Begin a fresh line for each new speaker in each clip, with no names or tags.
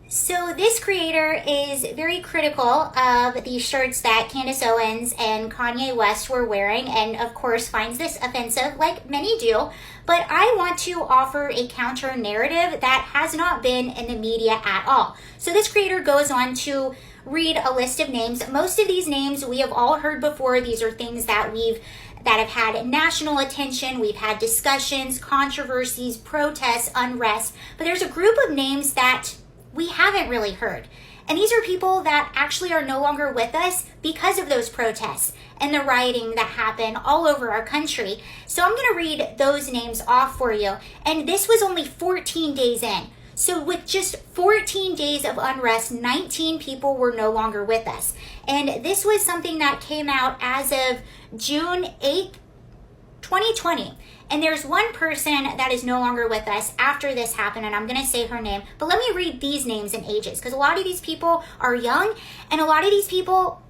So this creator is very critical of the shirts that Candace Owens and Kanye West were wearing, and of course finds this offensive, like many do. But I want to offer a counter narrative that has not been in the media at all. So this creator goes on to read a list of names. Most of these names we have all heard before. These are things that have had national attention. We've had discussions, controversies, protests, unrest. But there's a group of names that we haven't really heard. And these are people that actually are no longer with us because of those protests and the rioting that happened all over our country. So I'm going to read those names off for you. And this was only 14 days in. So with just 14 days of unrest, 19 people were no longer with us. And this was something that came out as of June 8th, 2020. And there's one person that is no longer with us after this happened, and I'm going to say her name. But let me read these names and ages, because a lot of these people are young, and a lot of these people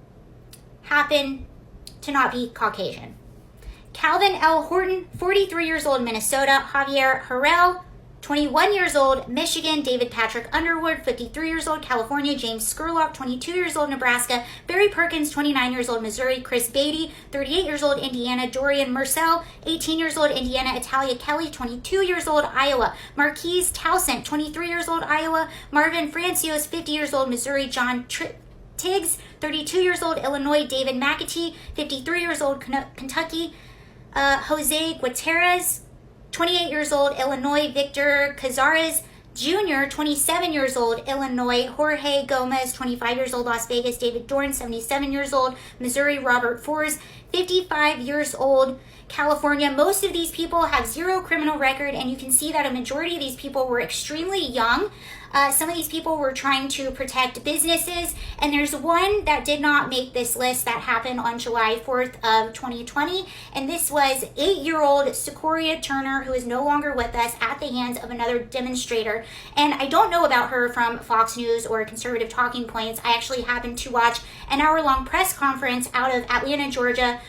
happen to not be Caucasian. Calvin L. Horton, 43 years old, Minnesota. Javier Harrell, 21 years old, Michigan. David Patrick Underwood, 53 years old, California. James Scurlock, 22 years old, Nebraska. Barry Perkins, 29 years old, Missouri. Chris Beatty, 38 years old, Indiana. Dorian Murcell, 18 years old, Indiana. Italia Kelly, 22 years old, Iowa. Marquise Towson, 23 years old, Iowa. Marvin Francios, 50 years old, Missouri. John Tiggs, 32 years old, Illinois. David McAtee, 53 years old, Kentucky. Jose Gutierrez, 28 years old, Illinois. Victor Cazares Jr., 27 years old, Illinois. Jorge Gomez, 25 years old, Las Vegas. David Dorn, 77 years old, Missouri. Robert Fors, 55 years old, California. Most of these people have zero criminal record, and you can see that a majority of these people were extremely young. Some of these people were trying to protect businesses, and there's one that did not make this list that happened on July 4th of 2020, and this was 8-year-old Sequoia Turner, who is no longer with us at the hands of another demonstrator. And I don't know about her from Fox News or Conservative Talking Points. I actually happened to watch an hour-long press conference out of Atlanta, Georgia,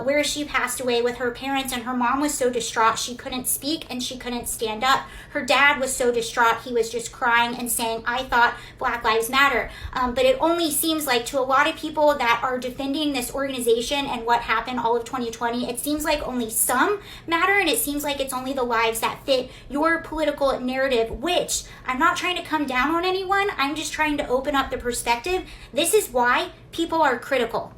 where she passed away with her parents, and her mom was so distraught she couldn't speak and she couldn't stand up. Her dad was so distraught he was just crying and saying, "I thought Black Lives Matter." But it only seems like to a lot of people that are defending this organization and what happened all of 2020, it seems like only some matter, and it seems like it's only the lives that fit your political narrative, which I'm not trying to come down on anyone. I'm just trying to open up the perspective. This is why people are critical.